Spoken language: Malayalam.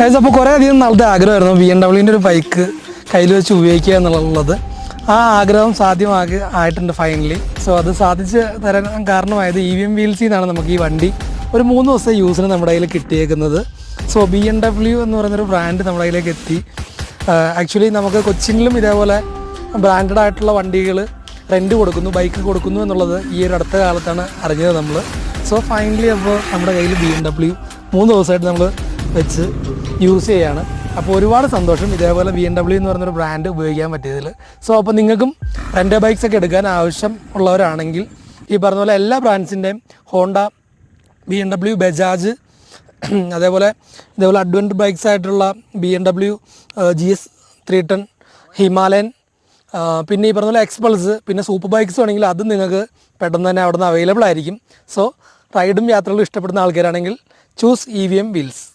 അപ്പോൾ കുറേ അധികം നാളത്തെ ആഗ്രഹമായിരുന്നു BMW ഒരു ബൈക്ക് കയ്യിൽ വെച്ച് ഉപയോഗിക്കുക എന്നുള്ളത്. ആ ആഗ്രഹം ആയിട്ടുണ്ട് ഫൈനലി. സോ അത് സാധിച്ച് തരാൻ കാരണമായത് EVM വീൽസിൽ നിന്നാണ് നമുക്ക് ഈ വണ്ടി ഒരു 3 ദിവസത്തെ യൂസിന് നമ്മുടെ കയ്യിൽ കിട്ടിയേക്കുന്നത്. സോ BMW എന്ന് പറയുന്നൊരു ബ്രാൻഡ് നമ്മുടെ കയ്യിലേക്ക് എത്തി. ആക്ച്വലി നമുക്ക് കൊച്ചിനിലും ഇതേപോലെ ബ്രാൻഡഡ് ആയിട്ടുള്ള വണ്ടികൾ റെൻറ്റ് കൊടുക്കുന്നു, ബൈക്ക് കൊടുക്കുന്നു എന്നുള്ളത് ഈ ഒരു അടുത്ത കാലത്താണ് അറിഞ്ഞത് നമ്മൾ. സോ ഫൈനലി അപ്പോൾ നമ്മുടെ കയ്യിൽ BMW 3 ദിവസമായിട്ട് നമ്മൾ വെച്ച് യൂസ് ചെയ്യുകയാണ്. അപ്പോൾ ഒരുപാട് സന്തോഷം ഇതേപോലെ BMW എന്ന് പറയുന്നൊരു ബ്രാൻഡ് ഉപയോഗിക്കാൻ പറ്റിയതിൽ. സോ അപ്പോൾ നിങ്ങൾക്കും റെൻ്റ് ബൈക്സ് ഒക്കെ എടുക്കാൻ ആവശ്യം ഉള്ളവരാണെങ്കിൽ ഈ പറഞ്ഞ പോലെ എല്ലാ ബ്രാൻഡ്സിൻ്റെയും ഹോണ്ട, BMW, ബജാജ്, അതേപോലെ അഡ്വഞ്ചർ ബൈക്സ് ആയിട്ടുള്ള BMW GS 310, ഹിമാലയൻ, പിന്നെ ഈ പറഞ്ഞ പോലെ എക്സ്പൾസ്, പിന്നെ സൂപ്പർ ബൈക്സ് വേണമെങ്കിൽ അതും നിങ്ങൾക്ക് പെട്ടെന്ന് തന്നെ അവിടെ നിന്ന് അവൈലബിൾ ആയിരിക്കും. സോ റൈഡും യാത്രകളും ഇഷ്ടപ്പെടുന്ന ആൾക്കാരാണെങ്കിൽ ചൂസ് EVM വീൽസ്.